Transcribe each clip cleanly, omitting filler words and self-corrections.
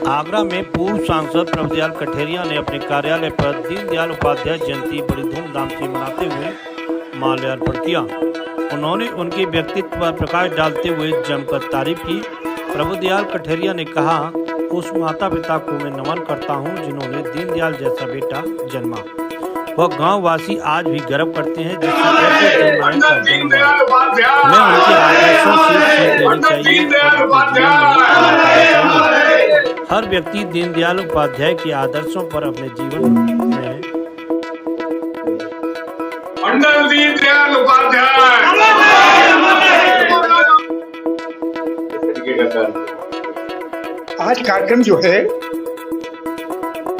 आगरा में पूर्व सांसद प्रभुदयाल कठेरिया ने अपने कार्यालय पर दीनदयाल उपाध्याय जयंती बड़ी धूमधाम से मनाते हुए माल्यार्पण किया। उन्होंने उनके व्यक्तित्व पर प्रकाश डालते हुए जमकर तारीफ की। प्रभुदयाल कठेरिया ने कहा, उस माता पिता को मैं नमन करता हूं जिन्होंने दीनदयाल जैसा बेटा जन्मा। वह गाँव वासी आज भी गर्व करते हैं जिससे ऐसे जननायक का जन्म हुआ। हमें उनके आदर्शों से सीख लेनी चाहिए और अपने जीवन में अपनाना चाहिए। हर व्यक्ति दीनदयाल उपाध्याय के आदर्शों पर अपने जीवन में पंडित दीनदयाल उपाध्याय आज कार्यक्रम जो है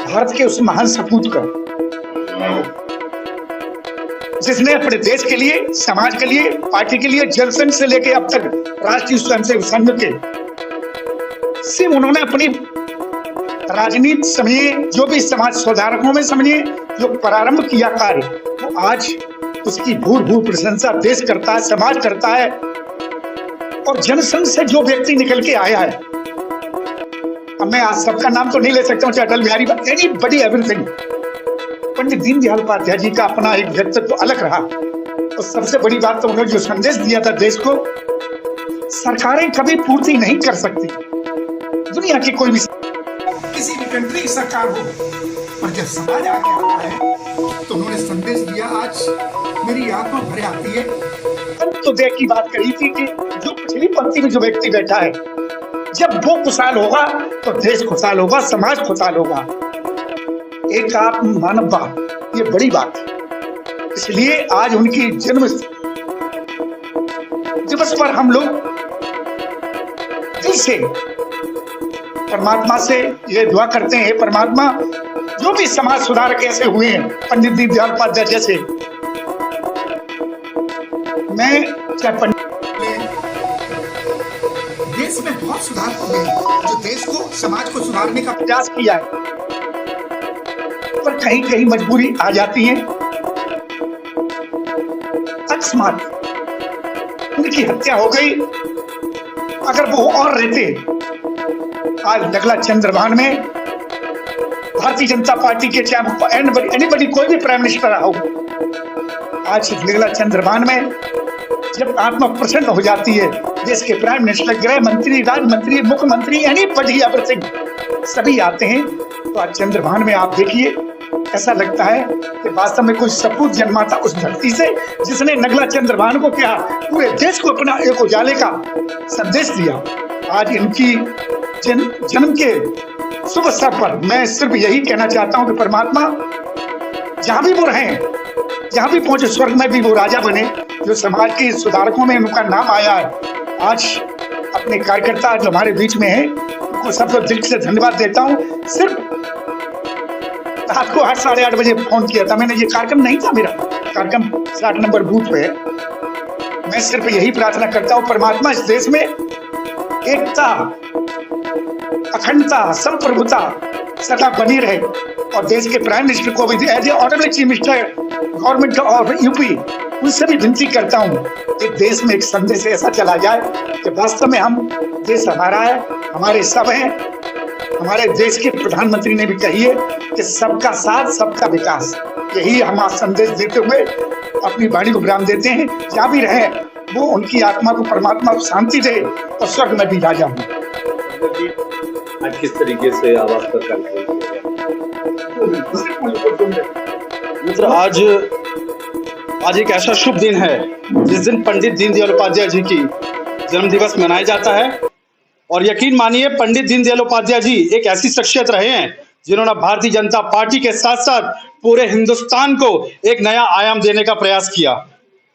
भारत के उस महान सपूत का, जिसने अपने देश के लिए, समाज के लिए, पार्टी के लिए, जनसंघ से लेकर अब तक राष्ट्रीय स्वयंसेवक संघ के सिर्फ उन्होंने अपनी राजनीति समझिए, जो भी समाज सुधारकों में समझिए, जो प्रारंभ किया कार्य, वो आज उसकी भूर भूर प्रशंसा देश करता है, समाज करता है। और जनसंघ से जो व्यक्ति निकल के आया है, अब मैं आज सबका नाम तो नहीं ले सकता हूँ, अटल बिहारी, एनीबॉडी, एवरीथिंग। पंडित दीनदयाल उपाध्याय जी का अपना एक व्यक्तित्व अलग रहा। और सबसे बड़ी बात तो उन्होंने जो संदेश दिया था देश को, सरकारें कभी पूर्ति नहीं कर सकती, दुनिया की कोई भी किसी भी कंट्री की सरकार हो, पर जब समाज आगे आता है तो उन्होंने संदेश दिया। आज मेरी आत्मा भरे आती है। अंत्योदय की बात कही थी कि जो पिछली पंक्ति में जो व्यक्ति बैठा है, जब वो खुशहाल होगा तो देश खुशहाल होगा, समाज खुशहाल होगा। एक आत्म मानव बात, ये बड़ी बात है। इसलिए आज उनकी जन्म दिवस पर हम लोग दिल से परमात्मा से ये दुआ करते हैं, परमात्मा जो भी समाज सुधारक ऐसे हुए हैं पंडित दीनदयाल उपाध्याय जैसे, मैं चाहे पंडित देश में बहुत सुधार हुए हैं, जो देश को, समाज को सुधारने का प्रयास किया है, पर कहीं कहीं मजबूरी आ जाती है। अकस्मात उनकी हत्या हो गई। अगर वो और रहते, आज नगला चंद्रभान में भारतीय जनता पार्टी के चाहे एनीबॉडी कोई भी प्राइम मिनिस्टर रहा हो, आज नगला चंद्रभान में जब आत्मा प्रसन्न हो जाती है, देश के प्राइम मिनिस्टर, गृह मंत्री, राज्य मंत्री, मुख्यमंत्री, एनीबॉडी, एवरीथिंग सभी आते हैं, तो आज चंद्रभान में आप देखिए, ऐसा लगता है कि वास्तव में कोई सपूत जन्मा था उस धरती से, जिसने नगला चंद्रभान को क्या पूरे देश को अपना एक उजाले का संदेश दिया। आज इनकी जन्म के शुभ अवसर पर मैं सिर्फ यही कहना चाहता हूं कि परमात्मा जहां भी वो रहें, जहां भी पहुंचे, स्वर्ग में भी वो राजा बने। जो समाज के सुधारकों में उनका नाम आया है, आज अपने कार्यकर्ता जो हमारे बीच में है, उनको सबको दिल से धन्यवाद देता हूं। सिर्फ रात को 8, साढ़े 8 बजे फोन किया था मैंने, ये कार्यक्रम नहीं था मेरा, कार्यक्रम 60 नंबर बूथ पे है। मैं सिर्फ यही प्रार्थना करता हूँ, परमात्मा इस देश में एकता, अखंडता, संप्रभुता सदा बनी रहे। और देश के प्राइम मिनिस्टर को भी as a honourable chief minister government of UP, उनसे भी विनती करता हूँ कि देश में एक संदेश ऐसा चला जाए कि वास्तव में हम, देश हमारा है, हमारे सब हैं। हमारे देश के प्रधानमंत्री ने भी कही है कि सबका साथ, सबका विकास, यही हम संदेश देते हुए अपनी वाणी को विराम देते हैं। जहाँ भी रहे वो उनकी आत्मा को परमात्मा शांति दे और स्वर्ग में भी राजा हो। आज किस तरीके से आवाज पर कार्यक्रम मित्र, आज एक ऐसा शुभ दिन है जिस दिन पंडित दीनदयाल उपाध्याय जी की जन्म दिवस मनाया जाता है। और यकीन मानिए, पंडित दीनदयाल उपाध्याय जी एक ऐसी शख्सियत रहे हैं जिन्होंने भारतीय जनता पार्टी के साथ साथ पूरे हिंदुस्तान को एक नया आयाम देने का प्रयास किया।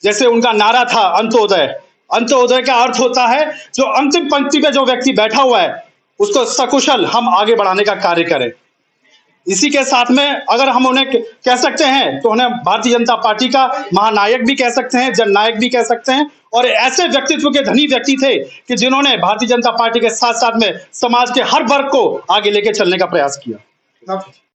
जैसे उनका नारा था अंत्योदय। अंत्योदय का अर्थ होता है जो अंतिम पंक्ति में जो व्यक्ति बैठा हुआ है उसको सकुशल हम आगे बढ़ाने का कार्य करें। इसी के साथ में अगर हम उन्हें कह सकते हैं तो उन्हें भारतीय जनता पार्टी का महानायक भी कह सकते हैं, जननायक भी कह सकते हैं। और ऐसे व्यक्तित्व के धनी व्यक्ति थे कि जिन्होंने भारतीय जनता पार्टी के साथ साथ में समाज के हर वर्ग को आगे लेके चलने का प्रयास किया।